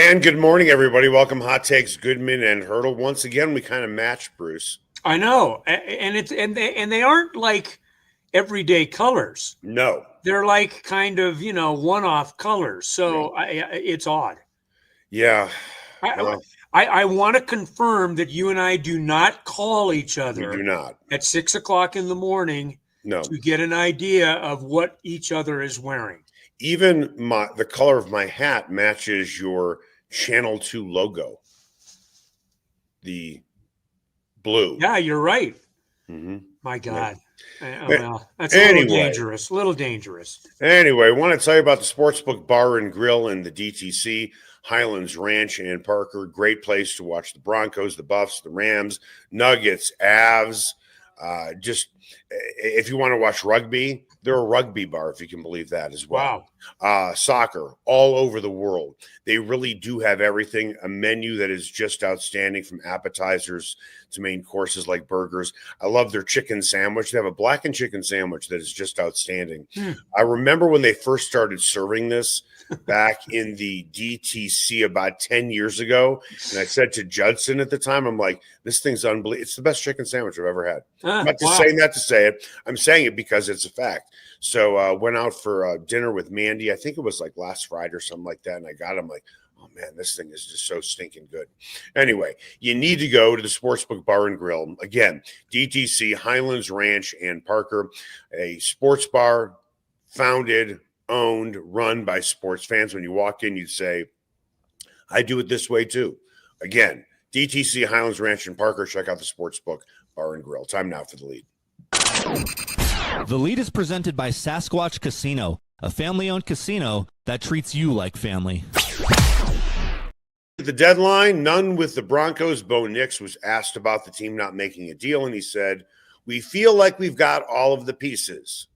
And good morning, everybody. Welcome, Hot Takes, Goodman and Haertl. Once again, we kind of matched, Bruce. I know, and they aren't like everyday colors. No, They're like kind of one-off colors. So it's odd. yeah. I Well, I want to confirm that you and I do not call each we other do not. at 6 o'clock in the morning No, to get an idea of what each other is wearing. even the color of my hat matches your Channel 2 logo, the blue. Yeah, you're right. Mm-hmm. My God. But Well, that's anyway, a little dangerous. I want to tell you about the Sportsbook Bar and Grill in the DTC, Highlands Ranch and Parker. Great place to watch the Broncos, the Buffs, the Rams, Nuggets, Avs. Just if you want to watch rugby, they're a rugby bar, if you can believe that as well. Wow. Soccer all over the world. They really do have everything. A menu that is just outstanding, from appetizers to main courses like burgers. I love their chicken sandwich. They have a blackened chicken sandwich that is just outstanding. I remember when they first started serving this back in the DTC about 10 years ago. And I said to Judson at the time, I'm like, this thing's unbelievable. It's the best chicken sandwich I've ever had. I'm not just saying that to say it. I'm saying it because it's a fact. So went out for dinner with Mandy. I think it was like last Friday or something like that. And I got him like, oh, man, this thing is just so stinking good. Anyway, you need to go to the Sportsbook Bar and Grill. Again, DTC, Highlands Ranch and Parker, a sports bar founded, owned, run by sports fans. When you walk in, you say, I do it this way too. Again, DTC, Highlands Ranch and Parker. Check out the Sportsbook Bar and Grill. Time now for the lead. The lead is presented by Sasquatch Casino, a family-owned casino that treats you like family. The deadline, none with the Broncos. Bo Nix was asked about the team not making a deal, and he said, we feel like we've got all of the pieces.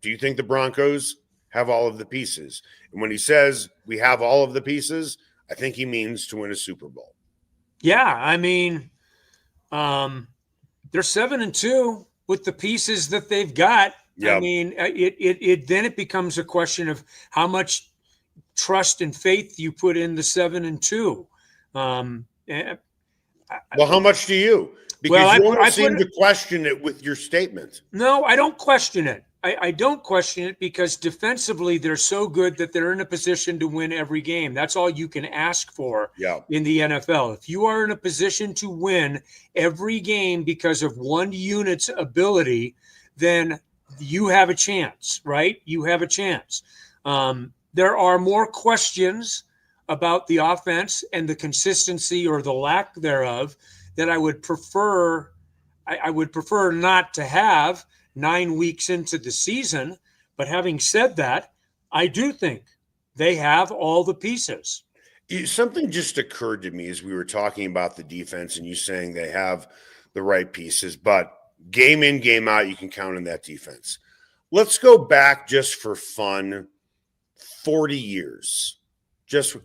Do you think the Broncos have all of the pieces? And when he says we have all of the pieces, I think he means to win a Super Bowl. Yeah, I mean, they're 7-2 with the pieces that they've got. Yep. I mean, it becomes a question of how much trust and faith you put in the 7-2. Well, how much do you? Because you don't seem to question it with your statement. No, I don't question it. I don't question it because defensively they're so good that they're in a position to win every game. That's all you can ask for in the NFL. If you are in a position to win every game because of one unit's ability, then you have a chance, right? You have a chance. There are more questions about the offense and the consistency or the lack thereof that I would prefer. I would prefer not to have 9 weeks into the season. But having said that, I do think they have all the pieces. Something just occurred to me as we were talking about the defense and you saying they have the right pieces, but game in, game out, you can count on that defense. Let's go back just for fun, 40 years.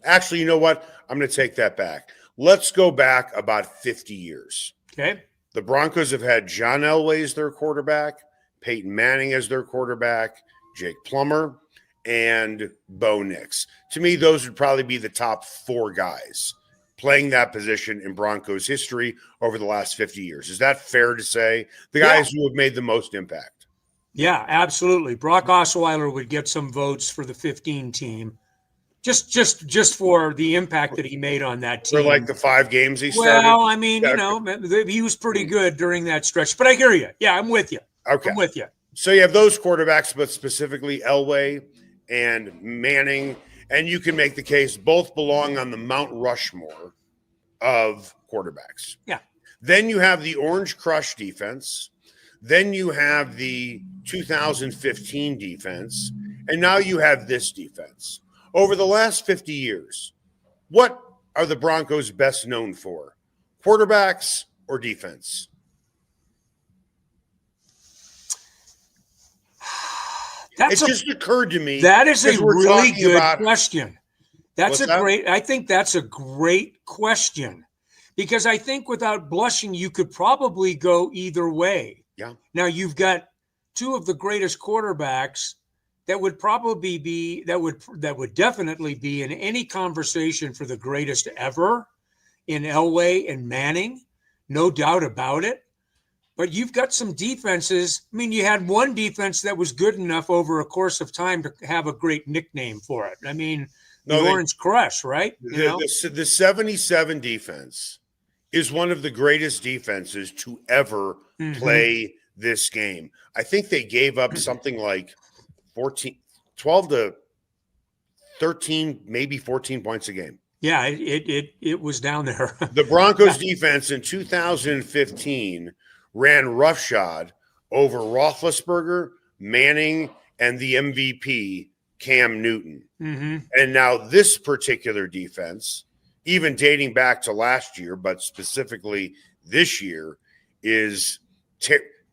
Actually, you know what? I'm going to take that back. Let's go back about 50 years. Okay. The Broncos have had John Elway as their quarterback, Peyton Manning as their quarterback, Jake Plummer, and Bo Nix. To me, those would probably be the top 4 guys playing that position in Broncos history over the last 50 years. Is that fair to say? The guys who have made the most impact. Yeah, absolutely. Brock Osweiler would get some votes for the 15 team. Just for the impact that he made on that team. For like the 5 games he started? Well, I mean, he was pretty good during that stretch. But I hear you. Yeah, I'm with you. Okay. I'm with you. So you have those quarterbacks, but specifically Elway and Manning, and you can make the case both belong on the Mount Rushmore of quarterbacks. Yeah. Then you have the Orange Crush defense. Then you have the 2015 defense. And now you have this defense. Over the last 50 years, what are the Broncos best known for? Quarterbacks or defense? It just occurred to me. That is a really good question. I think that's a great question because I think without blushing, you could probably go either way. Yeah. Now you've got 2 of the greatest quarterbacks that would definitely be in any conversation for the greatest ever in Elway and Manning, no doubt about it. But you've got some defenses. I mean, you had one defense that was good enough over a course of time to have a great nickname for it. I mean, the Orange Crush, right? The 77 defense is one of the greatest defenses to ever play this game. I think they gave up something like 12 to 13, maybe 14 points a game. Yeah, it was down there. The Broncos defense in 2015 ran roughshod over Roethlisberger, Manning, and the MVP, Cam Newton. And now this particular defense, even dating back to last year, but specifically this year, is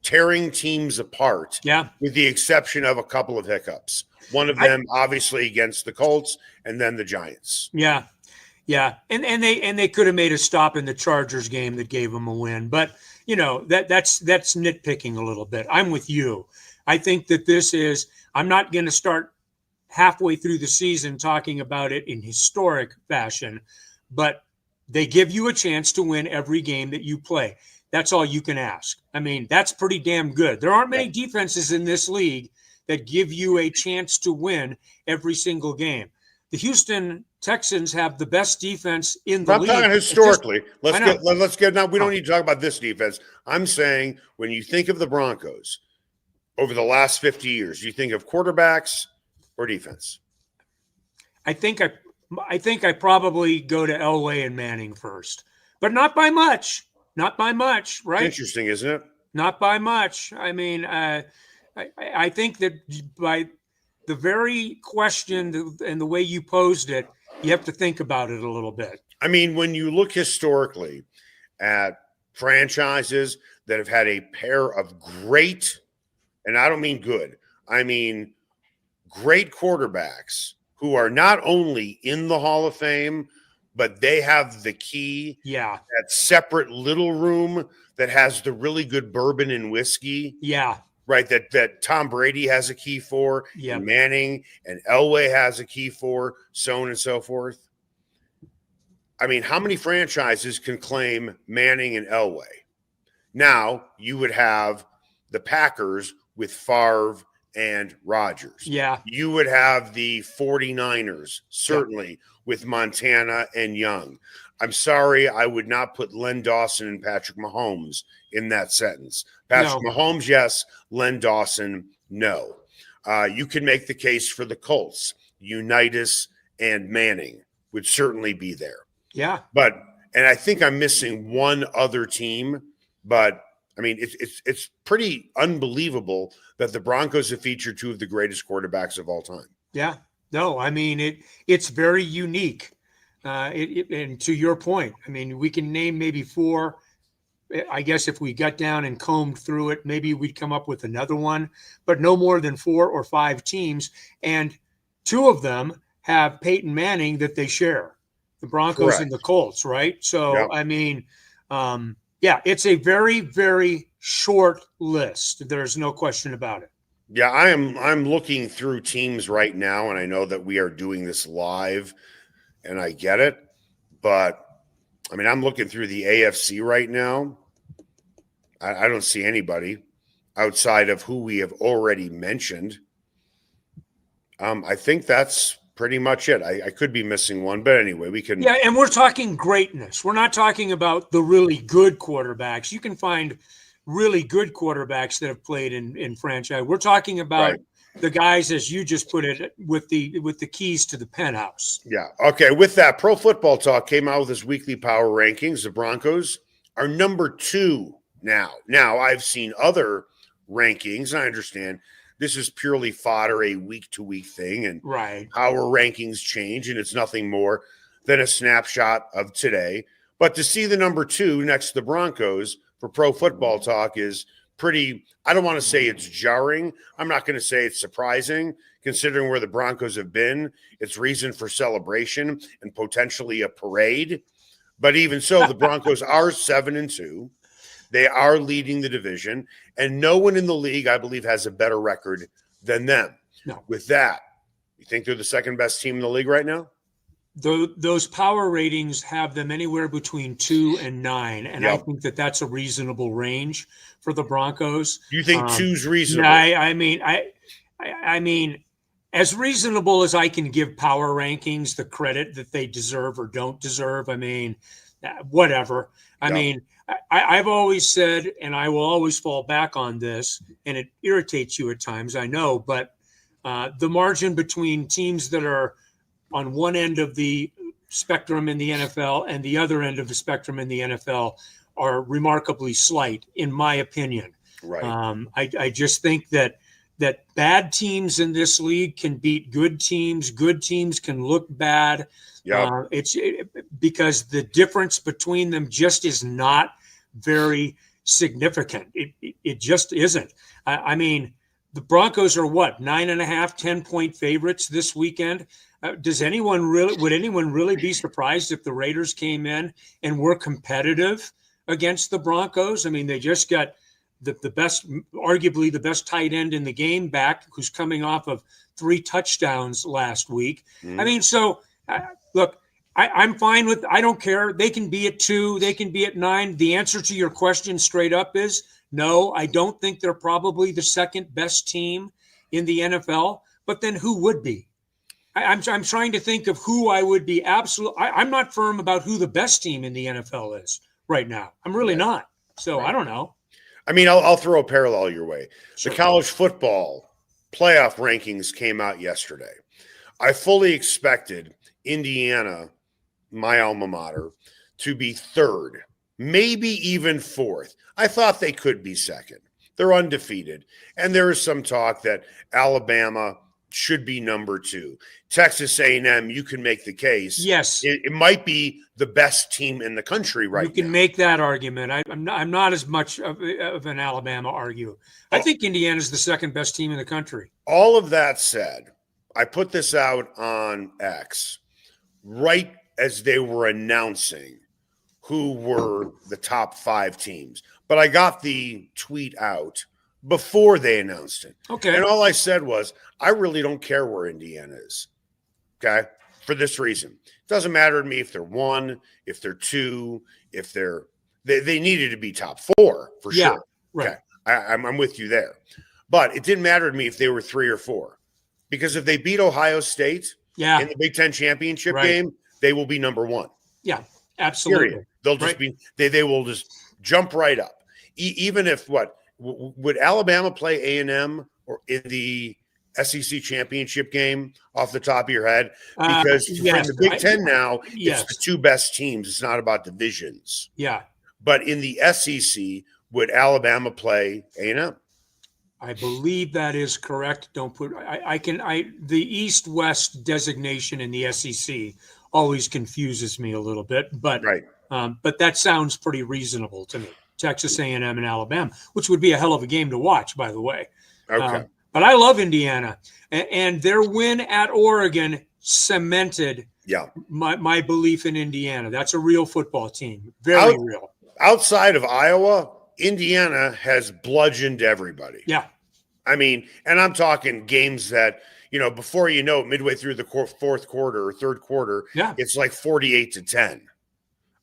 tearing teams apart, with the exception of a couple of hiccups. One of them, obviously, against the Colts, and then the Giants. Yeah, and they could have made a stop in the Chargers game that gave them a win, but that's nitpicking a little bit. I'm with you. I think that I'm not going to start halfway through the season talking about it in historic fashion, but they give you a chance to win every game that you play. That's all you can ask. I mean, that's pretty damn good. There aren't many defenses in this league that give you a chance to win every single game. The Houston Texans have the best defense in the league. I'm talking historically. Let's get now. We don't need to talk about this defense. I'm saying when you think of the Broncos over the last 50 years, you think of quarterbacks or defense? I think I probably go to Elway and Manning first, but not by much. Not by much, right? Interesting, isn't it? Not by much. I mean, I think that by the very question and the way you posed it, you have to think about it a little bit. I mean, when you look historically at franchises that have had a pair of great, and I don't mean good, I mean great quarterbacks who are not only in the Hall of Fame, but they have the key. Yeah. That separate little room that has the really good bourbon and whiskey. Yeah. Right. That Tom Brady has a key for. Yeah. And Manning and Elway has a key for, so on and so forth. I mean, how many franchises can claim Manning and Elway? Now you would have the Packers with Favre and Rodgers. Yeah. You would have the 49ers, certainly, with Montana and Young. I'm sorry, I would not put Len Dawson and Patrick Mahomes in that sentence. Patrick Mahomes, yes. Len Dawson, no. You can make the case for the Colts. Unitas and Manning would certainly be there. Yeah. And I think I'm missing one other team, but I mean, it's pretty unbelievable that the Broncos have featured two of the greatest quarterbacks of all time. Yeah. No, I mean, it's very unique. And to your point, I mean, we can name maybe four. I guess if we got down and combed through it, maybe we'd come up with another one, but no more than 4 or 5 teams. And 2 of them have Peyton Manning that they share, the Broncos and the Colts, right? So, I mean, it's a very, very short list. There's no question about it. Yeah, I'm looking through teams right now, and I know that we are doing this live, and I get it. But, I mean, I'm looking through the AFC right now. I don't see anybody outside of who we have already mentioned. I think that's pretty much it. I could be missing one, but anyway, we can. Yeah, and we're talking greatness. We're not talking about the really good quarterbacks. You can find really good quarterbacks that have played in franchise. We're talking about the guys, as you just put it, with the keys to the penthouse. Yeah. Okay. With that, Pro Football Talk came out with his weekly power rankings. The Broncos are number 2 now. Now, I've seen other rankings, and I understand this is purely fodder, a week-to-week thing, and power rankings change, and it's nothing more than a snapshot of today. But to see the number 2 next to the Broncos for Pro Football Talk is pretty, I don't want to say it's jarring. I'm not going to say it's surprising, considering where the Broncos have been. It's reason for celebration and potentially a parade. But even so, the Broncos are 7-2. They are leading the division, and no one in the league, I believe, has a better record than them. No. With that, you think they're the second best team in the league right now? Those power ratings have them anywhere between 2 and 9, and I think that's a reasonable range for the Broncos. You think 2's reasonable? I mean, as reasonable as I can give power rankings the credit that they deserve or don't deserve. I mean, whatever. I mean, I've always said, and I will always fall back on this, and it irritates you at times, I know, but the margin between teams that are on one end of the spectrum in the NFL and the other end of the spectrum in the NFL are remarkably slight, in my opinion. Right. I just think that bad teams in this league can beat good teams. Good teams can look bad. It's because the difference between them just is not very significant. It just isn't. I mean, the Broncos are what, 9.5, 10-point favorites this weekend. Would anyone really be surprised if the Raiders came in and were competitive against the Broncos? I mean, they just got the best, arguably the best tight end in the game back, who's coming off of 3 touchdowns last week. I mean, so look, I'm fine with, I don't care. They can be at 2, they can be at 9. The answer to your question straight up is no, I don't think they're probably the second best team in the NFL, but then who would be? I'm trying to think of who I would be I'm not firm about who the best team in the NFL is right now. I'm really not. So I don't know. I mean, I'll throw a parallel your way. Sure. The college football playoff rankings came out yesterday. I fully expected Indiana, my alma mater, to be 3rd, maybe even 4th. I thought they could be 2nd. They're undefeated. And there is some talk that Alabama should be number 2. Texas A&M, you can make the case. Yes. It might be the best team in the country right now. You can make that argument. I'm not as much of an Alabama argue. I think Indiana's the second best team in the country. All of that said, I put this out on X right as they were announcing who were the top 5 teams. But I got the tweet out before they announced it. Okay. And all I said was, I really don't care where Indiana is. Okay. For this reason. It doesn't matter to me if they're 1, if they're 2, if they needed to be top 4 for sure. Right. Okay. I'm with you there. But it didn't matter to me if they were 3 or 4. Because if they beat Ohio State in the Big Ten championship game, they will be number 1. Yeah, absolutely. Period. They'll just be they will just jump right up. Even if would Alabama play A&M or in the SEC championship game off the top of your head? Because for the Big Ten now, it's the 2 best teams. It's not about divisions. Yeah. But in the SEC, would Alabama play A&M? I believe that is correct. Don't put the East-West designation in the SEC always confuses me a little bit, but but that sounds pretty reasonable to me. Texas A&M and Alabama, which would be a hell of a game to watch, by the way. Okay. But I love Indiana, and their win at Oregon cemented my belief in Indiana. That's a real football team, very real. Outside of Iowa, Indiana has bludgeoned everybody. Yeah. I mean, and I'm talking games that, before you know it, midway through the 4th quarter or 3rd quarter, it's like 48-10.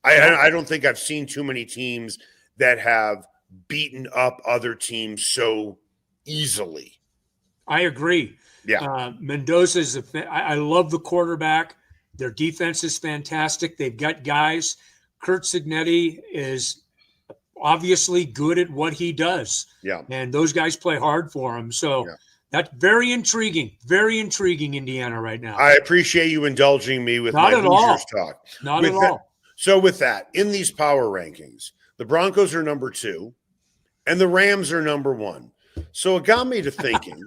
I don't think I've seen too many teams that have beaten up other teams so easily. I agree. Yeah. Mendoza's I love the quarterback. Their defense is fantastic. They've got guys. Kurt Cignetti is obviously good at what he does. Yeah. And those guys play hard for him. So that's very intriguing, Indiana right now. I appreciate you indulging me with my Hoosiers talk. Not at all. So with that, in these power rankings, the Broncos are number 2 and the Rams are number 1. So it got me to thinking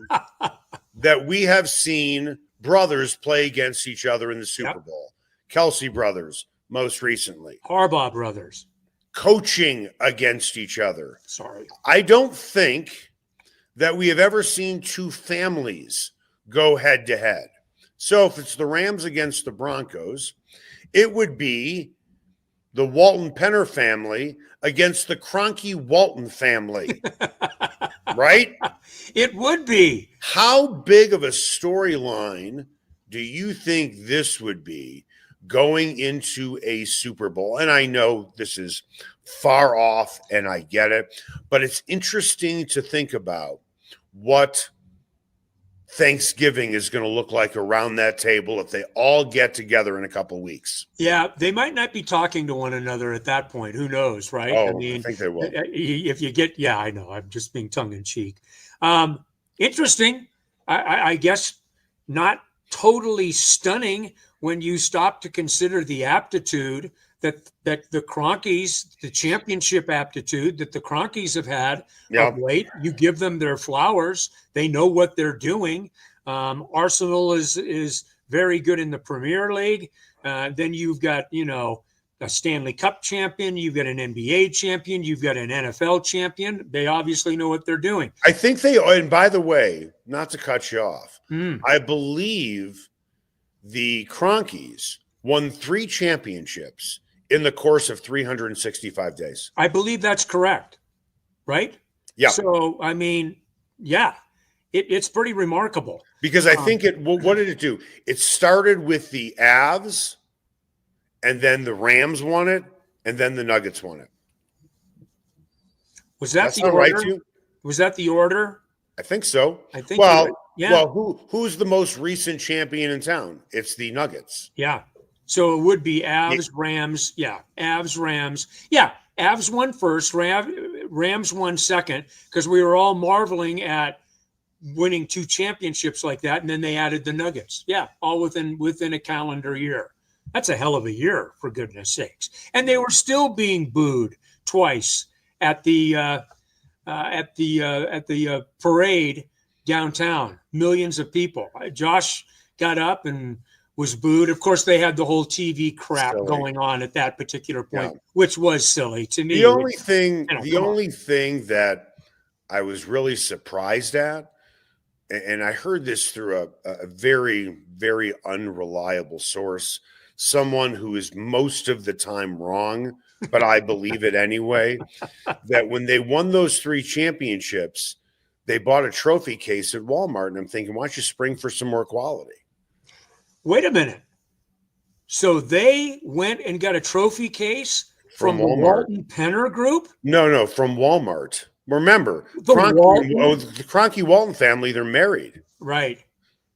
that we have seen brothers play against each other in the Super Bowl. Kelsey brothers, most recently. Harbaugh brothers. Coaching against each other. Sorry. I don't think that we have ever seen 2 families go head to head. So if it's the Rams against the Broncos, it would be the Walton Penner family against the Kroenke Walton family. right? It would be. How big of a storyline do you think this would be going into a Super Bowl? And I know this is far off and I get it, but it's interesting to think about what Thanksgiving is going to look like around that table if they all get together in a couple of weeks. Yeah, they might not be talking to one another at that point. Who knows, right? Oh, I think they will. If you get, yeah, I know. I'm just being tongue in cheek. Interesting. I guess not totally stunning when you stop to consider the aptitude that the Cronkies, the championship aptitude that the Cronkies have had of late. You give them their flowers. They know what they're doing. Arsenal is very good in the Premier League. Then you've got, a Stanley Cup champion. You've got an NBA champion. You've got an NFL champion. They obviously know what they're doing. I think they, and by the way, not to cut you off, I believe the Cronkies won 3 championships in the course of 365 days. I believe that's correct, right? Yeah. So, I mean, yeah, it's pretty remarkable. Because I think what did it do? It started with the Avs, and then the Rams won it, and then the Nuggets won it. Was that the order? Right to you? Was that the order? I think so. I think. Well, yeah. Well, who's the most recent champion in town? It's the Nuggets. Yeah. So it would be Avs, Rams. Yeah. Avs, Rams. Yeah. Avs won first. Rams won second, because we were all marveling at winning 2 championships like that. And then they added the Nuggets. Yeah. All within a calendar year. That's a hell of a year, for goodness sakes. And they were still being booed twice at the parade downtown. Millions of people. Josh got up and was booed. Of course, they had the whole TV crap going on at that particular point, which was silly to me. The only thing that I was really surprised at, and I heard this through a very, very unreliable source, someone who is most of the time wrong, but I believe it anyway, that when they won those 3 championships, they bought a trophy case at Walmart. And I'm thinking, why don't you spring for some more quality? Wait a minute. So they went and got a trophy case from the Walton Penner Group? No, from Walmart. Remember, the Kroenke Walton family, they're married. Right.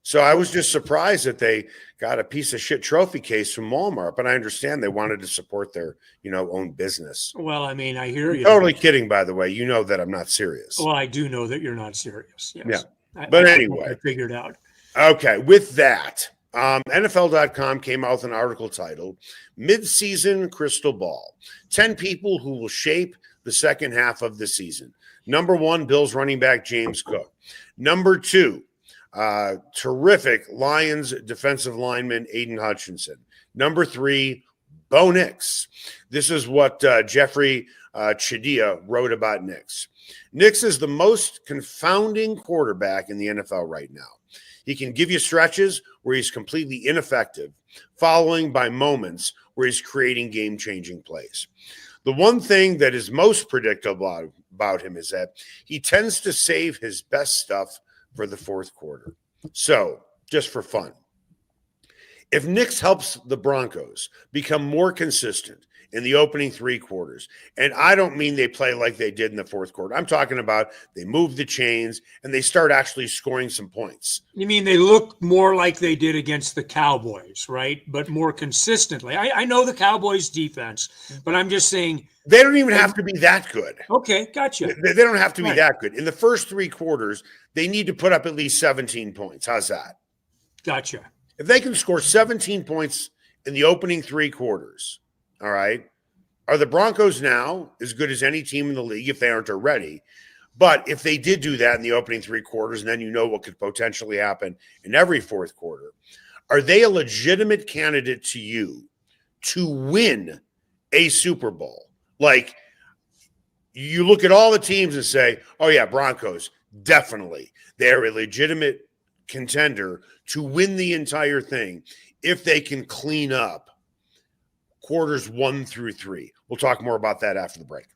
So I was just surprised that they got a piece of shit trophy case from Walmart, but I understand they wanted to support their, own business. Well, I mean, I hear you. Totally kidding, by the way. You know that I'm not serious. Well, I do know that you're not serious. Yes. Yeah. But anyway. I figured out. Okay. With that, NFL.com came out with an article titled Mid-Season Crystal Ball, 10 People Who Will Shape the Second Half of the Season. Number 1, Bills running back James Cook. Number 2, terrific Lions defensive lineman Aiden Hutchinson. Number 3, Bo Nix. This is what Jeffrey Chadia wrote about Nix. Nix is the most confounding quarterback in the NFL right now. He can give you stretches where he's completely ineffective, following by moments where he's creating game-changing plays. The one thing that is most predictable about him is that he tends to save his best stuff for the fourth quarter. So, just for fun, if Nix helps the Broncos become more consistent in the opening 3 quarters, and I don't mean they play like they did in the fourth quarter. I'm talking about they move the chains and they start actually scoring some points. You mean they look more like they did against the Cowboys, right? But more consistently. I know the Cowboys defense, but I'm just saying. They don't even have to be that good. Okay, gotcha. They don't have to be that good. In the first 3 quarters, they need to put up at least 17 points. How's that? Gotcha. If they can score 17 points in the opening 3 quarters, all right, are the Broncos now as good as any team in the league if they aren't already? But if they did do that in the opening 3 quarters, and then you know what could potentially happen in every fourth quarter, are they a legitimate candidate to you to win a Super Bowl? Like, you look at all the teams and say, oh, yeah, Broncos, definitely. They're a legitimate contender to win the entire thing if they can clean up quarters 1 through 3. We'll talk more about that after the break.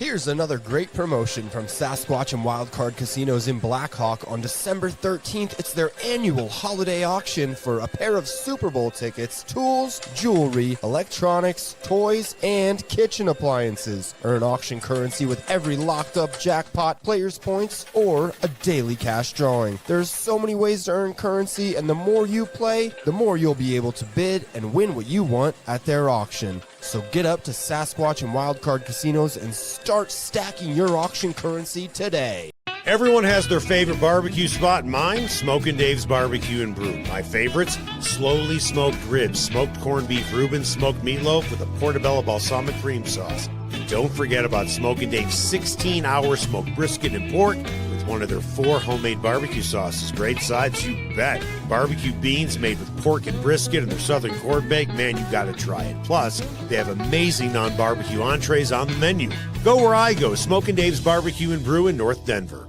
Here's another great promotion from Sasquatch and Wildcard Casinos in Blackhawk. On December 13th, it's their annual holiday auction for a pair of Super Bowl tickets, tools, jewelry, electronics, toys, and kitchen appliances. Earn auction currency with every locked-up jackpot, players' points, or a daily cash drawing. There's so many ways to earn currency, and the more you play, the more you'll be able to bid and win what you want at their auction. So get up to Sasquatch and Wildcard Casinos and start stacking your auction currency today. Everyone has their favorite barbecue spot. Mine, Smokin' Dave's Barbecue and Brew. My favorites, slowly smoked ribs, smoked corned beef Reuben, smoked meatloaf with a portobello balsamic cream sauce. Don't forget about Smokin' Dave's 16-hour smoked brisket and pork with one of their 4 homemade barbecue sauces. Great sides, you bet. Barbecue beans made with pork and brisket and their southern corn bake. Man, you gotta try it. Plus, they have amazing non-barbecue entrees on the menu. Go where I go, Smokin' Dave's Barbecue and Brew in North Denver.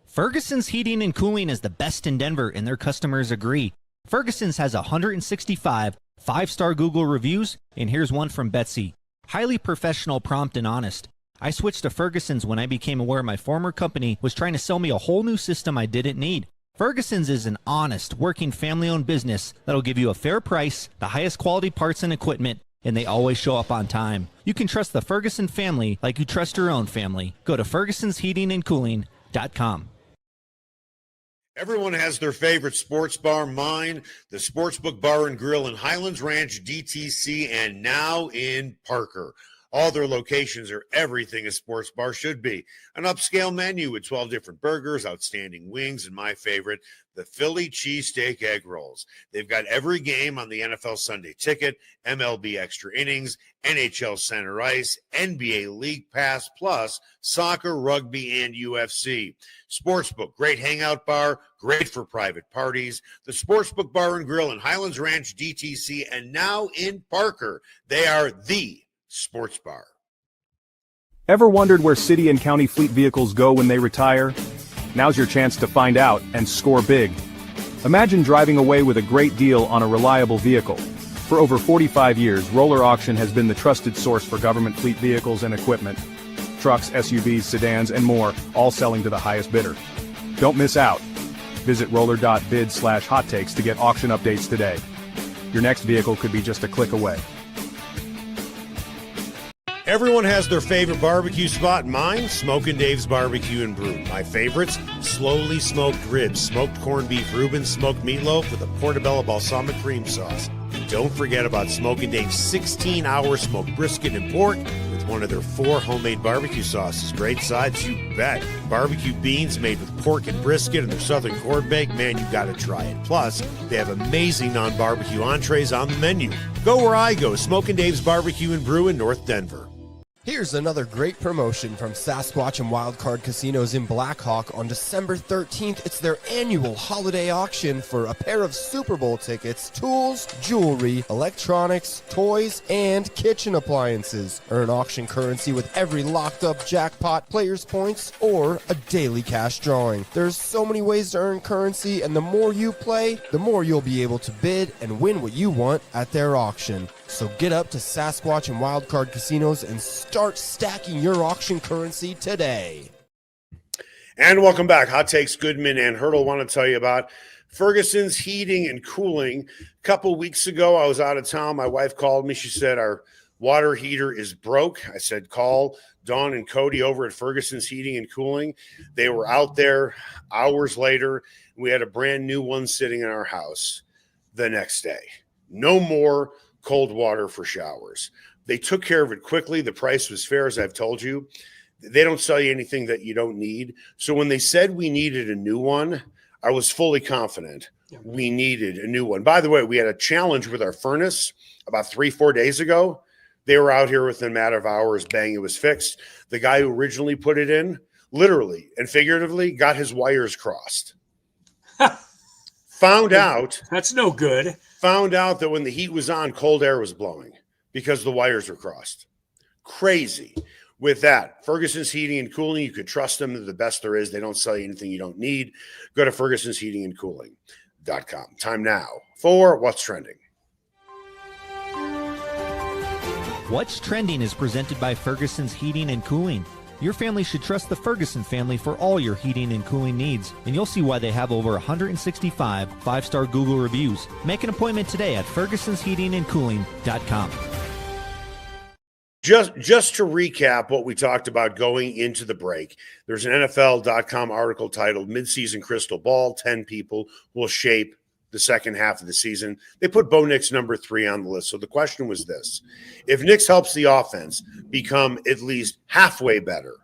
Ferguson's Heating and Cooling is the best in Denver, and their customers agree. Ferguson's has 165 5-star Google reviews, and here's one from Betsy. Highly professional, prompt, and honest. I switched to Ferguson's when I became aware my former company was trying to sell me a whole new system I didn't need. Ferguson's is an honest, working, family-owned business that'll give you a fair price, the highest quality parts and equipment, and they always show up on time. You can trust the Ferguson family like you trust your own family. Go to fergusonsheatingandcooling.com. Everyone has their favorite sports bar. Mine, the Sportsbook Bar and Grill in Highlands Ranch, DTC, and now in Parker. All their locations are everything a sports bar should be. An upscale menu with 12 different burgers, outstanding wings, and my favorite, the Philly cheesesteak egg rolls. They've got every game on the NFL Sunday Ticket, MLB Extra Innings, NHL Center Ice, NBA League Pass, plus soccer, rugby, and UFC. Sportsbook, great hangout bar, great for private parties. The Sportsbook Bar and Grill in Highlands Ranch, DTC, and now in Parker. They are the sports bar. Ever wondered where city and county fleet vehicles go when they retire? Now's your chance to find out and score big. Imagine driving away with a great deal on a reliable vehicle. For over 45 years, Roller Auction has been the trusted source for government fleet vehicles and equipment. Trucks, SUVs, sedans, and more, all selling to the highest bidder. Don't miss out. Visit roller.bid/hot takes to get auction updates today. Your next vehicle could be just a click away. Everyone has their favorite barbecue spot. Mine, Smokin' Dave's Barbecue and Brew. My favorites, slowly smoked ribs, smoked corned beef Reuben, smoked meatloaf with a portobello balsamic cream sauce. Don't forget about Smokin' Dave's 16-hour smoked brisket and pork with one of their 4 homemade barbecue sauces. Great sides, you bet. Barbecue beans made with pork and brisket and their southern corn bake. Man, you gotta try it. Plus, they have amazing non-barbecue entrees on the menu. Go where I go, Smokin' Dave's Barbecue and Brew in North Denver. Here's another great promotion from Sasquatch and Wildcard Casinos in Blackhawk. On December 13th, it's their annual holiday auction for a pair of Super Bowl tickets, tools, jewelry, electronics, toys, and kitchen appliances. Earn auction currency with every locked-up jackpot, players' points, or a daily cash drawing. There's so many ways to earn currency, and the more you play, the more you'll be able to bid and win what you want at their auction. So get up to Sasquatch and Wildcard Casinos and start stacking your auction currency today. And welcome back. Hot Takes, Goodman and Haertl. Want to tell you about Ferguson's Heating and Cooling. A couple weeks ago, I was out of town. My wife called me. She said, our water heater is broke. I said, call Dawn and Cody over at Ferguson's Heating and Cooling. They were out there hours later. We had a brand new one sitting in our house the next day. No more cold water for showers. They took care of it quickly. The price was fair, as I've told you. They don't sell you anything that you don't need. So when they said we needed a new one, I was fully confident we needed a new one. By the way, we had a challenge with our furnace about 3-4 days ago. They were out here within a matter of hours. Bang, it was fixed. The guy who originally put it in, literally and figuratively, got his wires crossed. Found out. That's no good. Found out that when the heat was on, cold air was blowing because the wires were crossed. Crazy. With that, Ferguson's Heating and Cooling, you could trust them. They're the best there is. They don't sell you anything you don't need. Go to fergusonsheatingandcooling.com. Time now for What's Trending. What's Trending is presented by Ferguson's Heating and Cooling. Your family should trust the Ferguson family for all your heating and cooling needs, and you'll see why they have over 165 5-star Google reviews. Make an appointment today at fergusonsheatingandcooling.com. Just to recap what we talked about going into the break, there's an NFL.com article titled Midseason Crystal Ball, 10 people will shape the second half of the season. They put Bo Nix number 3 on the list. So the question was this: if Nix helps the offense become at least halfway better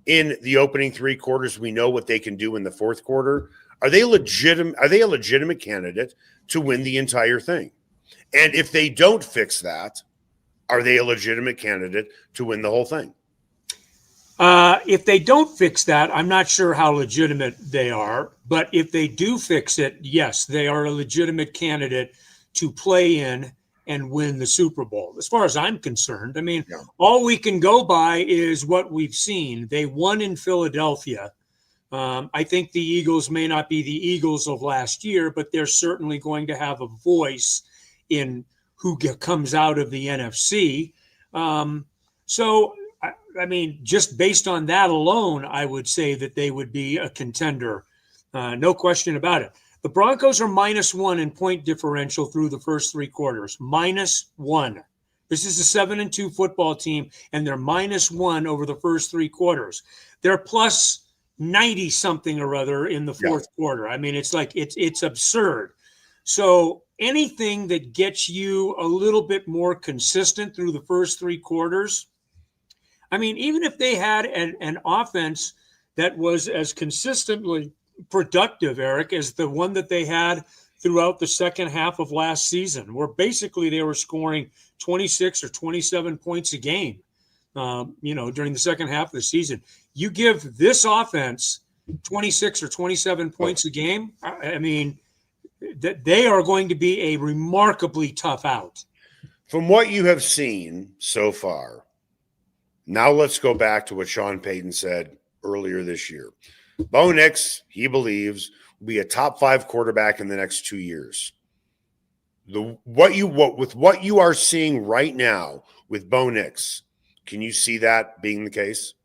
in the opening 3 quarters, we know what they can do in the fourth quarter. Are they a legitimate candidate to win the entire thing? And if they don't fix that, are they a legitimate candidate to win the whole thing? If they don't fix that, I'm not sure how legitimate they are. But if they do fix it, yes, they are a legitimate candidate to play in and win the Super Bowl. As far as I'm concerned, I mean, all we can go by is what we've seen. They won in Philadelphia. I think the Eagles may not be the Eagles of last year, but they're certainly going to have a voice in who comes out of the NFC. So, I mean, just based on that alone, I would say that they would be a contender. No question about it. The Broncos are -1 in point differential through the first 3 quarters. -1. This is a 7-2 football team, and they're -1 over the first 3 quarters. They're plus 90 something or other in the fourth quarter. I mean, it's like it's absurd. So anything that gets you a little bit more consistent through the first 3 quarters. I mean, even if they had an offense that was as consistently productive, Eric, as the one that they had throughout the second half of last season, where basically they were scoring 26 or 27 points a game, during the second half of the season. You give this offense 26 or 27 points a game, I mean, that they are going to be a remarkably tough out. From what you have seen so far, now let's go back to what Sean Payton said earlier this year. Bo Nix, he believes, will be a top 5 quarterback in the next 2 years. With what you are seeing right now with Bo Nix, can you see that being the case?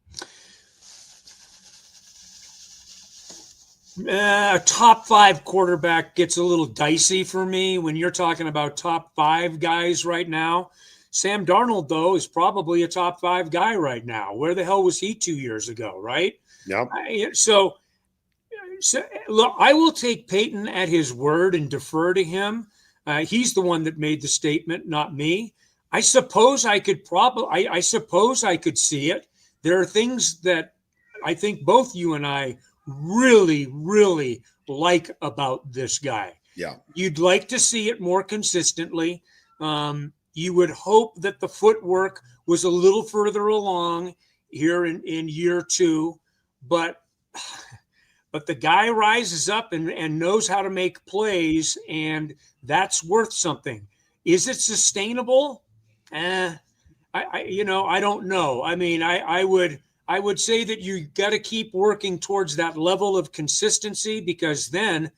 A top 5 quarterback gets a little dicey for me when you're talking about top 5 guys right now. Sam Darnold, though, is probably a top 5 guy right now. Where the hell was he 2 years ago, right? Yep. So look, I will take Peyton at his word and defer to him. He's the one that made the statement, not me. I suppose I could see it. There are things that I think both you and I really, really like about this guy. Yeah. You'd like to see it more consistently. You would hope that the footwork was a little further along here in year 2, but the guy rises up and knows how to make plays, and that's worth something. Is it sustainable? I don't know. I mean, I would say that you got to keep working towards that level of consistency, because then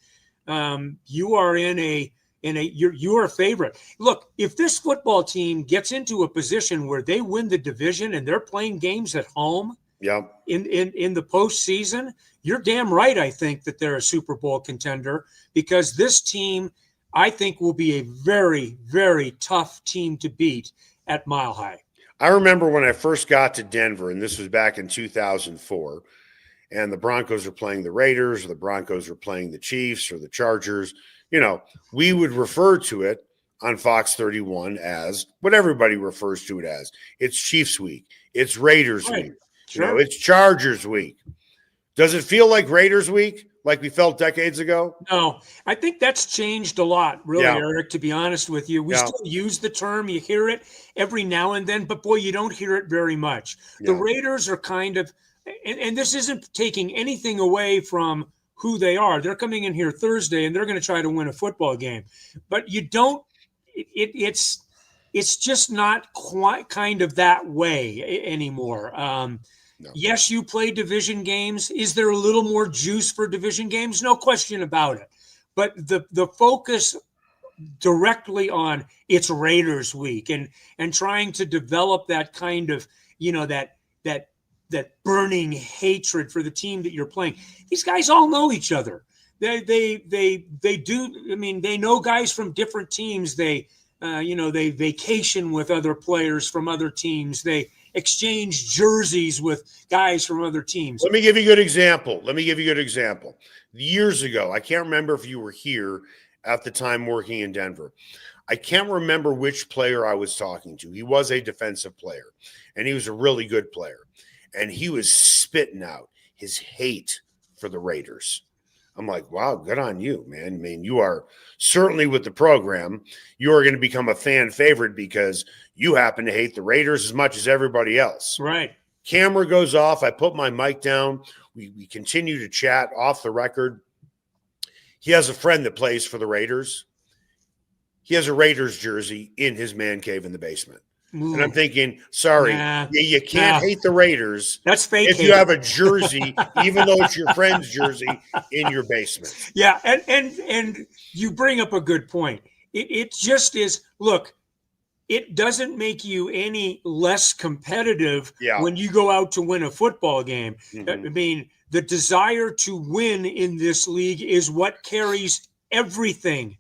you are you're a favorite. Look, if this football team gets into a position where they win the division and they're playing games at home in the postseason, you're damn right. I think that they're a Super Bowl contender, because this team, I think, will be a very, very tough team to beat at Mile High. I remember when I first got to Denver, and this was back in 2004, and the Broncos were playing the Raiders, or the Broncos were playing the Chiefs or the Chargers. We would refer to it on Fox 31 as what everybody refers to it as. It's Chiefs week. It's Raiders week. Sure. It's Chargers week. Does it feel like Raiders week, like we felt decades ago? No, I think that's changed a lot, really, Eric, to be honest with you. We still use the term. You hear it every now and then, but boy, you don't hear it very much. The Raiders are kind of, and this isn't taking anything away from who they are. They're coming in here Thursday and they're going to try to win a football game, but you don't, it's just not quite kind of that way anymore. No. Yes, you play division games. Is there a little more juice for division games? No question about it. But the focus directly on it's Raiders week and trying to develop that kind of, that that burning hatred for the team that you're playing. These guys all know each other. They do. I mean, they know guys from different teams. They vacation with other players from other teams. They exchange jerseys with guys from other teams. Let me give you a good example. Years ago, I can't remember if you were here at the time working in Denver. I can't remember which player I was talking to. He was a defensive player, and he was a really good player. And he was spitting out his hate for the Raiders. I'm like, wow, good on you, man. I mean, you are certainly with the program, you are going to become a fan favorite because you happen to hate the Raiders as much as everybody else. Right. Camera goes off. I put my mic down. We continue to chat off the record. He has a friend that plays for the Raiders. He has a Raiders jersey in his man cave in the basement. Ooh. And I'm thinking, sorry, you can't hate the Raiders. That's fake. If you have a jersey, even though it's your friend's jersey, in your basement. Yeah, and you bring up a good point. It just is. Look, it doesn't make you any less competitive when you go out to win a football game. Mm-hmm. I mean, the desire to win in this league is what carries everything.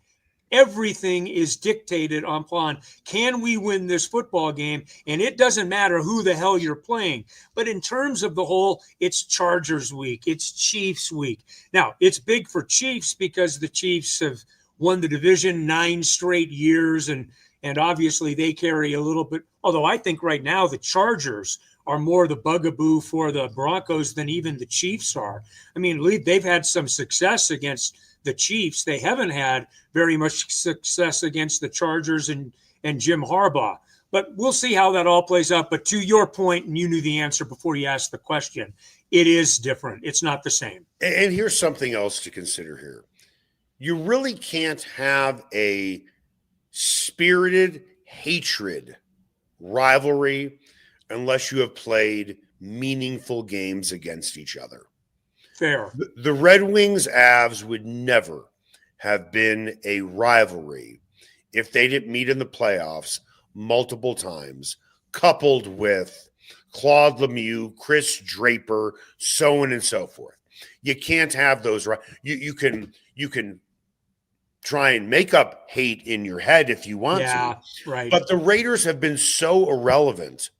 Everything is dictated upon, can we win this football game? And it doesn't matter who the hell you're playing. But in terms of the whole, it's Chargers week, it's Chiefs week. Now, it's big for Chiefs because the Chiefs have won the division 9 straight years, and obviously they carry a little bit, although I think right now the Chargers are more the bugaboo for the Broncos than even the Chiefs are. I mean, they've had some success against the Chiefs. They haven't had very much success against the Chargers and Jim Harbaugh. But we'll see how that all plays out. But to your point, and you knew the answer before you asked the question, it is different. It's not the same. And here's something else to consider here. You really can't have a spirited hatred rivalry unless you have played meaningful games against each other. Fair. The Red Wings Avs would never have been a rivalry if they didn't meet in the playoffs multiple times, coupled with Claude Lemieux, Chris Draper, so on and so forth. You can't have those. You can try and make up hate in your head if you want to. Right. But the Raiders have been so irrelevant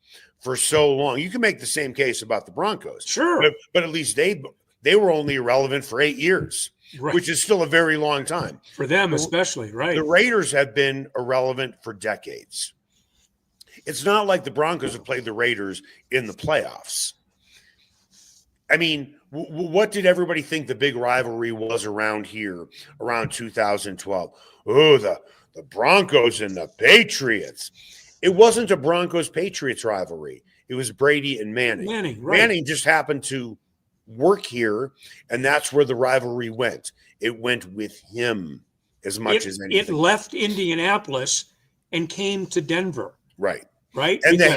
for so long. You can make the same case about the Broncos. Sure. But at least they were only irrelevant for 8 years, which is still a very long time. For them especially, right. The Raiders have been irrelevant for decades. It's not like the Broncos have played the Raiders in the playoffs. I mean, what did everybody think the big rivalry was around here around 2012? Oh, the Broncos and the Patriots. It wasn't a Broncos-Patriots rivalry. It was Brady and Manning. Right. Manning just happened to work here, and that's where the rivalry went. It went with him as much as anything. It left Indianapolis and came to Denver. Right. Because, And the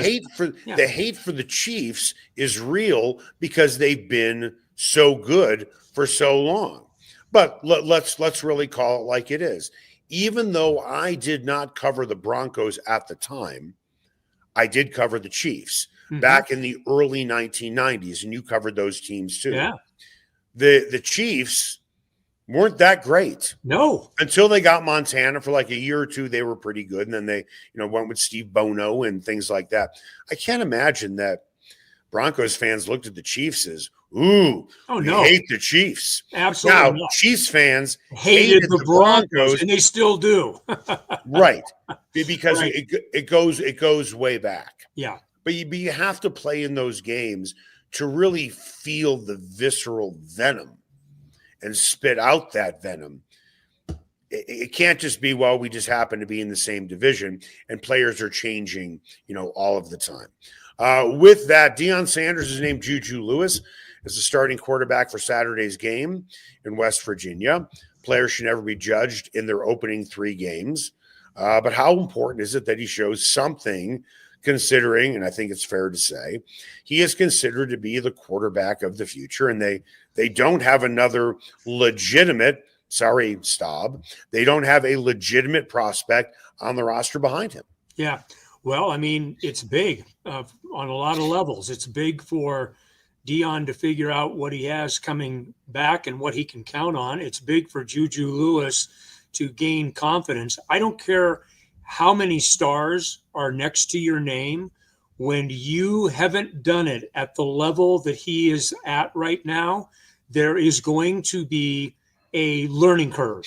hate for the Chiefs is real because they've been so good for so long. But let's really call it like it is. Even though I did not cover the Broncos at the time, I did cover the Chiefs back in the early 1990s, and you covered those teams too. Yeah. The Chiefs weren't that great. No. Until they got Montana for like a year or two, they were pretty good. And then they, went with Steve Bono and things like that. I can't imagine that Broncos fans looked at the Chiefs as, we hate the Chiefs. Absolutely. Now, Chiefs fans hated the Broncos, and they still do. Right. Because it goes way back. Yeah. But you have to play in those games to really feel the visceral venom and spit out that venom. It can't just be, we just happen to be in the same division and players are changing, all of the time. With that, Deion Sanders is named JuJu Lewis as the starting quarterback for Saturday's game in West Virginia. Players should never be judged in their opening 3 games. But how important is it that he shows something, considering, and I think it's fair to say, he is considered to be the quarterback of the future, and they don't have another legitimate, they don't have a legitimate prospect on the roster behind him. Yeah. Well, I mean, it's big on a lot of levels. It's big for Deion to figure out what he has coming back and what he can count on. It's big for JuJu Lewis to gain confidence. I don't care how many stars are next to your name. When you haven't done it at the level that he is at right now, there is going to be a learning curve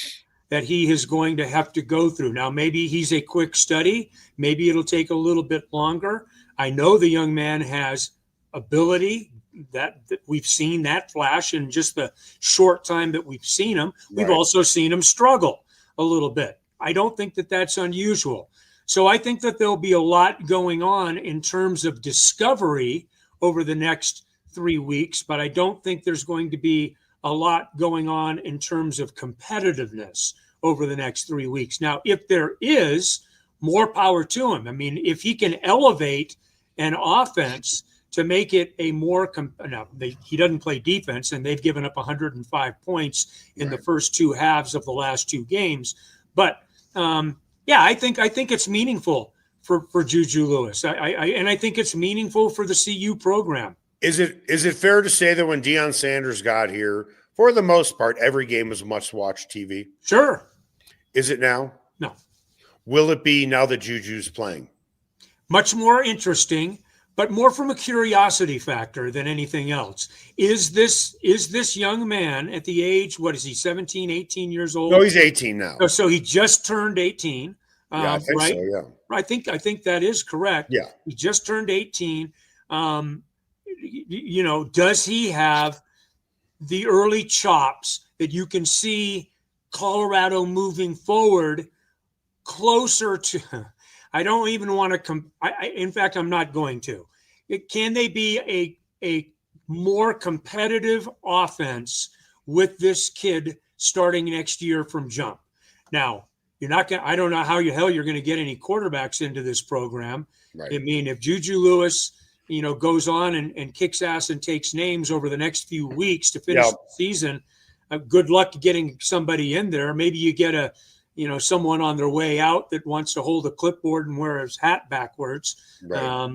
that he is going to have to go through. Now, maybe he's a quick study. Maybe it'll take a little bit longer. I know the young man has ability. That we've seen that flash in just the short time that we've seen him. We've also seen him struggle a little bit. I don't think that that's unusual. So I think that there'll be a lot going on in terms of discovery over the next 3 weeks, but I don't think there's going to be a lot going on in terms of competitiveness over the next 3 weeks. Now, if there is, more power to him. I mean, if he can elevate an offense to make it a more he doesn't play defense, and they've given up 105 points in the first two halves of the last two games. But I think it's meaningful for JuJu Lewis. I think it's meaningful for the CU program. Is it fair to say that when Deion Sanders got here, for the most part, every game was must-watch TV? Sure. Is it now? No. Will it be now that JuJu's playing? Much more interesting, but more from a curiosity factor than anything else. Is this young man at the age, what is he, 17, 18 years old? No, he's 18 now. So he just turned 18. I think right? so, yeah. I think that is correct. Yeah. He just turned 18. Does he have the early chops that you can see Colorado moving forward closer to? I don't even want to in fact, I'm not going to. Can they be a more competitive offense with this kid starting next year from jump? Now, you're not going. I don't know how the hell you're going to get any quarterbacks into this program. Right. I mean, if JuJu Lewis, goes on and kicks ass and takes names over the next few weeks to finish the season, good luck getting somebody in there. Maybe you get someone on their way out that wants to hold a clipboard and wear his hat backwards. Right.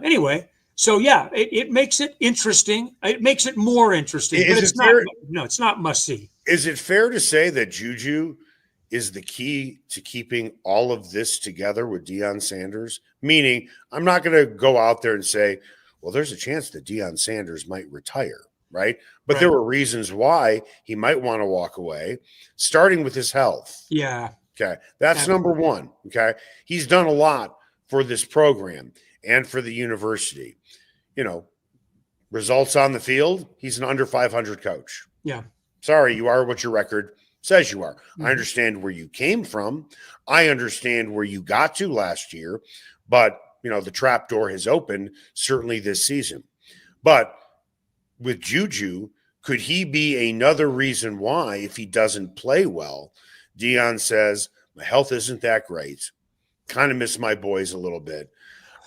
Anyway, so yeah, it makes it interesting. It makes it more interesting, but it's not must see. Is it fair to say that JuJu is the key to keeping all of this together with Deion Sanders? Meaning, I'm not going to go out there and say, well, there's a chance that Deion Sanders might retire, right? But there were reasons why he might want to walk away, starting with his health. Yeah. Okay. That's number one. Okay. He's done a lot for this program and for the university. Results on the field, he's an under 500 coach. Yeah. Sorry, you are what your record says you are. Mm-hmm. I understand where you came from. I understand where you got to last year, but the trap door has opened certainly this season. But with JuJu, could he be another reason why, if he doesn't play well, Deion says, my health isn't that great. Kind of miss my boys a little bit.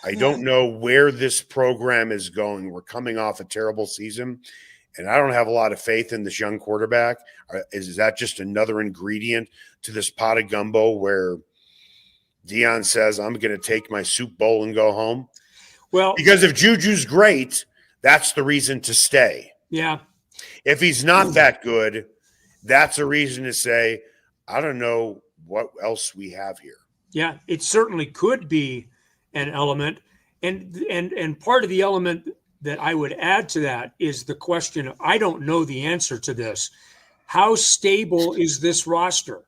I don't know where this program is going. We're coming off a terrible season, and I don't have a lot of faith in this young quarterback. Is that just another ingredient to this pot of gumbo where Deion says, I'm going to take my soup bowl and go home? Well, because if JuJu's great, that's the reason to stay. Yeah. If he's not that good, that's a reason to say, I don't know what else we have here. Yeah, it certainly could be an element. And part of the element that I would add to that is the question of, I don't know the answer to this. How stable is this roster?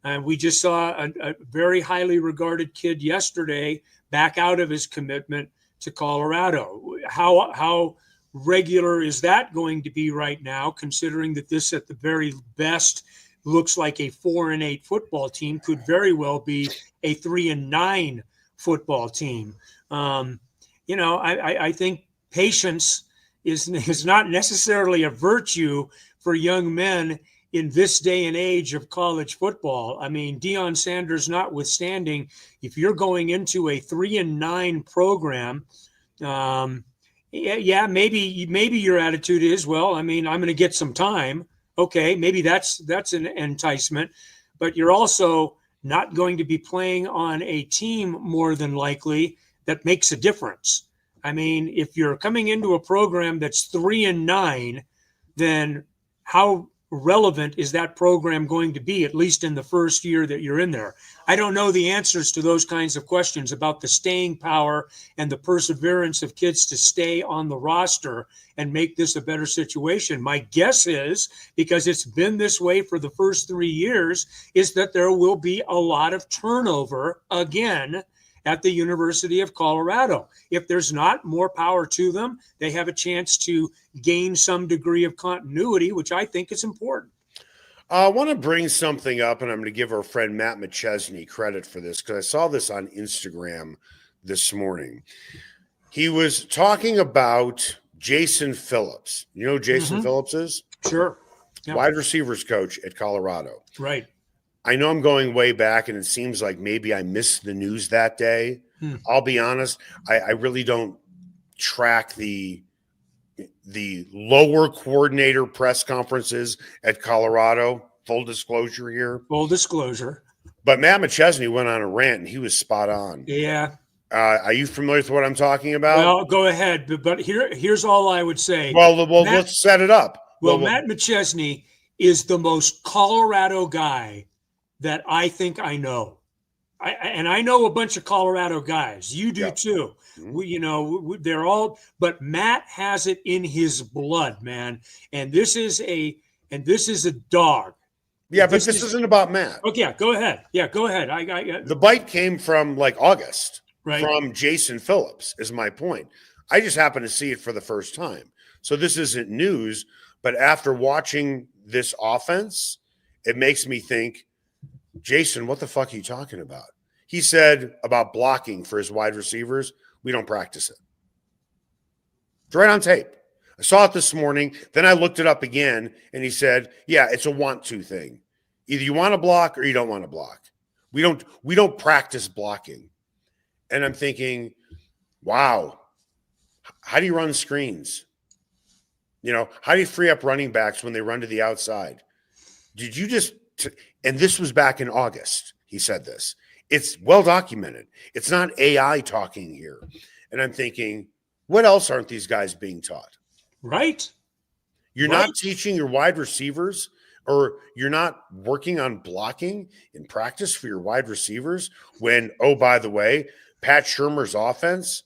And we just saw a very highly regarded kid yesterday back out of his commitment to Colorado. How regular is that going to be right now, considering that this at the very best looks like a 4-8 football team, could very well be a 3-9 football team. I think patience is not necessarily a virtue for young men in this day and age of college football. I mean, Deion Sanders notwithstanding, if you're going into a 3-9 program, maybe your attitude is, well, I mean, I'm going to get some time. Okay, maybe that's an enticement, but you're also not going to be playing on a team more than likely that makes a difference. I mean, if you're coming into a program that's 3-9, then how relevant is that program going to be, at least in the first year that you're in there? I don't know the answers to those kinds of questions about the staying power and the perseverance of kids to stay on the roster and make this a better situation. My guess is, because it's been this way for the first 3 years, is that there will be a lot of turnover again at the University of Colorado. If there's not, more power to them. They have a chance to gain some degree of continuity, which I think is important. I want to bring something up, and I'm going to give our friend Matt McChesney credit for this because I saw this on Instagram this morning. He was talking about Jason Phillips. You know who Jason Phillips is? Sure. Yeah. Wide receivers coach at Colorado. Right. I know I'm going way back, and it seems like maybe I missed the news that day. I'll be honest. I really don't track the lower coordinator press conferences at Colorado. Full disclosure here. Full disclosure. But Matt McChesney went on a rant, and he was spot on. Yeah. Are you familiar with what I'm talking about? Well, go ahead. But here's all I would say. Well, let's set it up. Well, Matt McChesney is the most Colorado guy that I think I know. I know a bunch of Colorado guys. You do too. They're all, but Matt has it in his blood, man. And this is a dog. Yeah, but this isn't about Matt. Okay, yeah, go ahead. Yeah, go ahead. The bite came from like August, right? From Jason Phillips, is my point. I just happened to see it for the first time. So this isn't news, but after watching this offense, it makes me think, Jason, what the fuck are you talking about? He said about blocking for his wide receivers, we don't practice it. It's right on tape. I saw it this morning. Then I looked it up again, and he said, yeah, it's a want-to thing. Either you want to block or you don't want to block. We don't practice blocking. And I'm thinking, wow, how do you run screens? How do you free up running backs when they run to the outside? Did you just and this was back in August, he said this. It's well documented. It's not AI talking here. And I'm thinking, what else aren't these guys being taught? Right. You're not teaching your wide receivers, or you're not working on blocking in practice for your wide receivers when, oh, by the way, Pat Shurmur's offense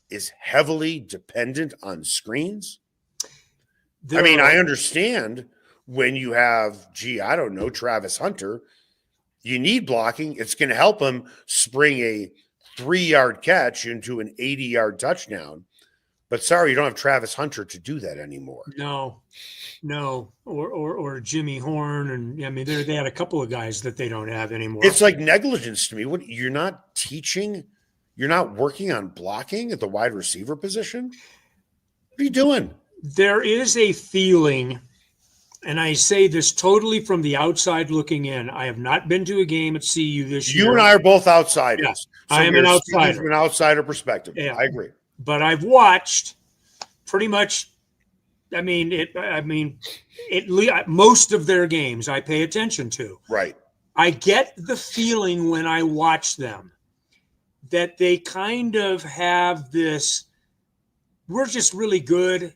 is heavily dependent on screens. I understand when you have, Travis Hunter, you need blocking. It's going to help him spring a 3-yard catch into an 80-yard touchdown. But sorry, you don't have Travis Hunter to do that anymore. No. Or Jimmy Horn. And they had a couple of guys that they don't have anymore. It's like negligence to me. What, you're not teaching? You're not working on blocking at the wide receiver position? What are you doing? There is a feeling, and I say this totally from the outside looking in. I have not been to a game at CU this year. You and I are both outsiders. Yeah, so I am an outsider. From an outsider perspective. Yeah. I agree. But I've watched pretty much, most of their games I pay attention to. Right. I get the feeling when I watch them that they kind of have this, we're just really good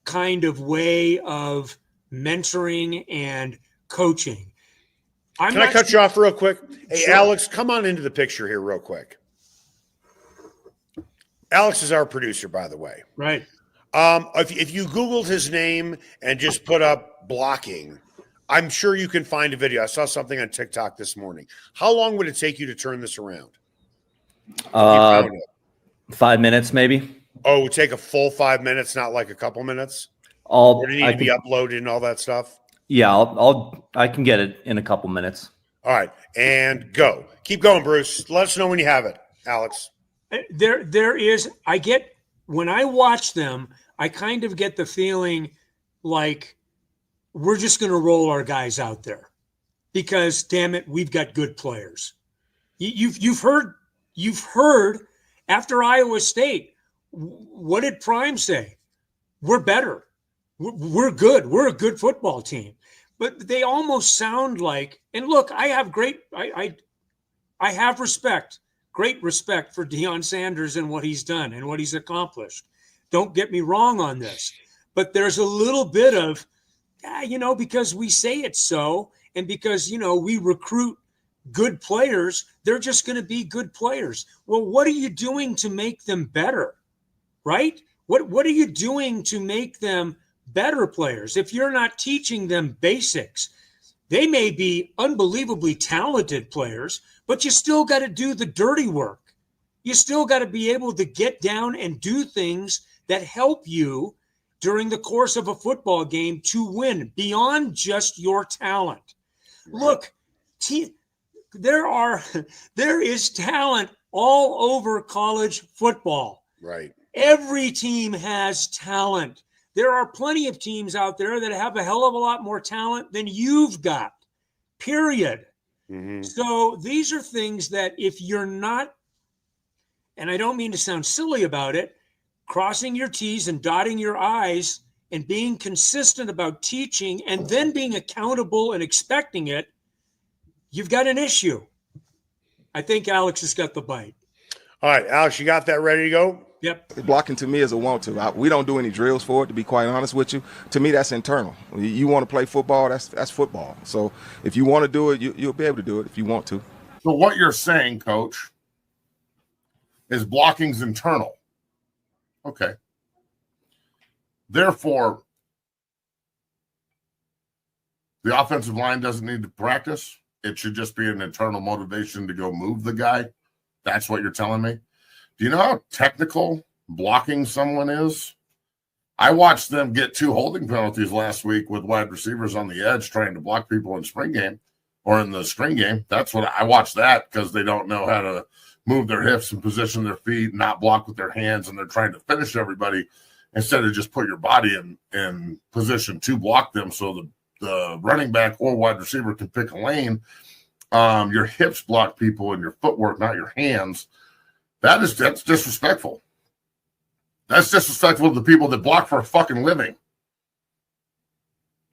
kind of way of mentoring and coaching. Can I cut you off real quick? Hey, sure. Alex, come on into the picture here real quick. Alex is our producer, by the way. Right. If you Googled his name and just put up blocking, I'm sure you can find a video. I saw something on TikTok this morning. How long would it take you to turn this around? 5 minutes, maybe. Oh, it would take a full 5 minutes, not like a couple minutes? Or do you need to be uploaded and all that stuff? Yeah, I can get it in a couple minutes. All right, and go. Keep going, Bruce. Let us know when you have it, Alex. When I watch them, I kind of get the feeling like we're just going to roll our guys out there because, damn it, we've got good players. You've heard after Iowa State, what did Prime say? We're better. We're good. We're a good football team. But they almost sound like, and look, I have I have respect, great respect for Deion Sanders and what he's done and what he's accomplished. Don't get me wrong on this. But there's a little bit of, because we say it so, and because, we recruit good players, they're just going to be good players. Well, what are you doing to make them better, right? What are you doing to make them better players? If you're not teaching them basics, they may be unbelievably talented players, but you still got to do the dirty work. You still got to be able to get down and do things that help you during the course of a football game to win beyond just your talent. Look, there is talent all over college football. Right. Every team has talent. There are plenty of teams out there that have a hell of a lot more talent than you've got, period. Mm-hmm. So these are things that if you're not, and I don't mean to sound silly about it, crossing your T's and dotting your I's and being consistent about teaching and then being accountable and expecting it, you've got an issue. I think Alex has got the bite. All right, Alex, you got that ready to go? Yep. Blocking to me is a want to. We don't do any drills for it, to be quite honest with you. To me, that's internal. You want to play football, that's football. So if you want to do it, you'll be able to do it if you want to. So what you're saying, Coach, is blocking's internal. Okay. Therefore, the offensive line doesn't need to practice. It should just be an internal motivation to go move the guy. That's what you're telling me. Do you know how technical blocking someone is? I watched them get 2 holding penalties last week with wide receivers on the edge trying to block people in spring game or in the string game. That's what I watched that because they don't know how to move their hips and position their feet, not block with their hands, and they're trying to finish everybody instead of just put your body in position to block them so the running back or wide receiver can pick a lane. Your hips block people and your footwork, not your hands. That's disrespectful. That's disrespectful to the people that block for a fucking living.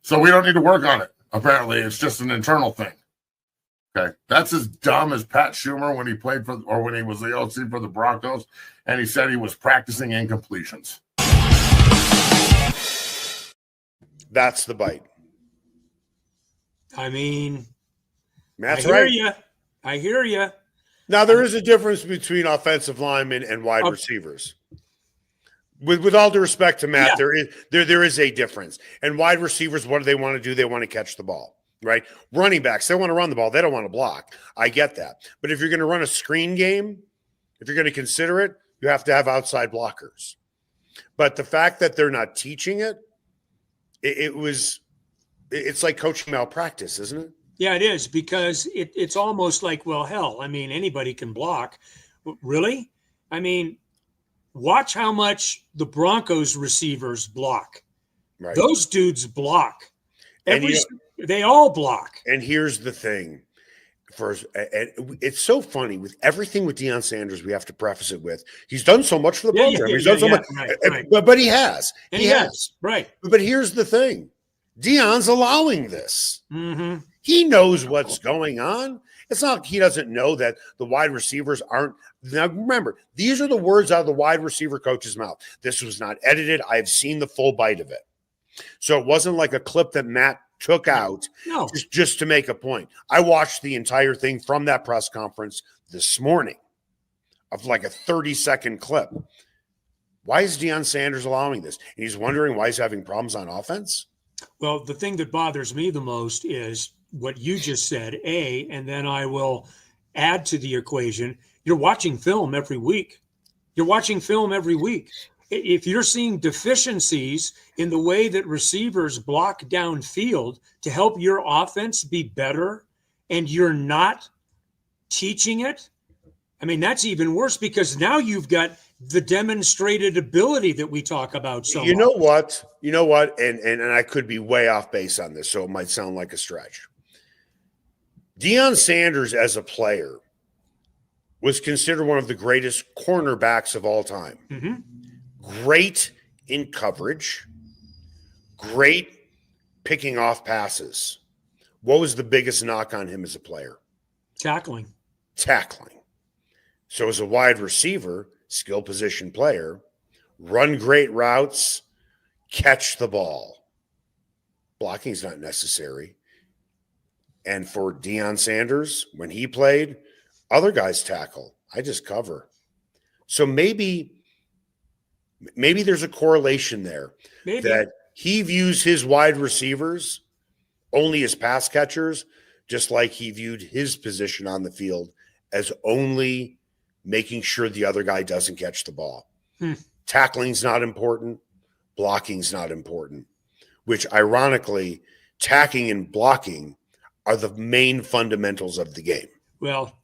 So we don't need to work on it. Apparently, it's just an internal thing. Okay, that's as dumb as Pat Schumer when he played for, or when he was the OC for the Broncos, and he said he was practicing incompletions. That's the bite. I mean, Matt's I hear right. you. I hear you. Now, there is a difference between offensive linemen and wide receivers. With all due respect to Matt, there is a difference. And wide receivers, what do they want to do? They want to catch the ball, right? Running backs, they want to run the ball. They don't want to block. I get that. But if you're going to run a screen game, if you're going to consider it, you have to have outside blockers. But the fact that they're not teaching it, it's like coaching malpractice, isn't it? Yeah, it is, because it's almost like, well, hell, I mean, anybody can block. Really? I mean, watch how much the Broncos receivers block. Right. Those dudes block. They all block. And here's the thing. It's so funny with everything with Deion Sanders. We have to preface it with he's done so much for the program. He's done so much, right. But he has. And he has. Right. But here's the thing. Deion's allowing this. Mm-hmm. He knows what's going on. It's not like he doesn't know that the wide receivers aren't. Now, remember, these are the words out of the wide receiver coach's mouth. This was not edited. I've seen the full bite of it. So it wasn't like a clip that Matt took out just to make a point. I watched the entire thing from that press conference this morning of like a 30-second clip. Why is Deion Sanders allowing this? And he's wondering why he's having problems on offense? Well, the thing that bothers me the most is what you just said, and then I will add to the equation. You're watching film every week. If you're seeing deficiencies in the way that receivers block downfield to help your offense be better, and you're not teaching it, I mean, that's even worse, because now you've got the demonstrated ability that we talk about so much. You know what? And I could be way off base on this, so it might sound like a stretch. Deion Sanders as a player was considered one of the greatest cornerbacks of all time. Mm-hmm. Great in coverage, great picking off passes. What was the biggest knock on him as a player? Tackling. tackling. So as a wide receiver, skill position player, run great routes, catch the ball. Blocking is not necessary. And for Deion Sanders, when he played, other guys tackle. I just cover. So maybe there's a correlation there that he views his wide receivers only as pass catchers, just like he viewed his position on the field as only making sure the other guy doesn't catch the ball. Tackling's not important. Blocking's not important, which ironically, tacking and blocking are the main fundamentals of the game. Well,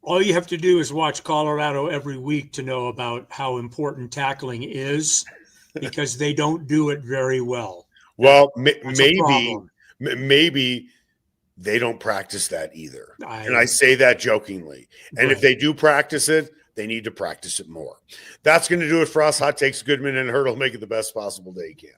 all you have to do is watch Colorado every week to know about how important tackling is, because they don't do it very well. Well, maybe they don't practice that either. And I say that jokingly. And if they do practice it, they need to practice it more. That's going to do it for us. Hot Takes, Goodman and Haertl. Make it the best possible day you can.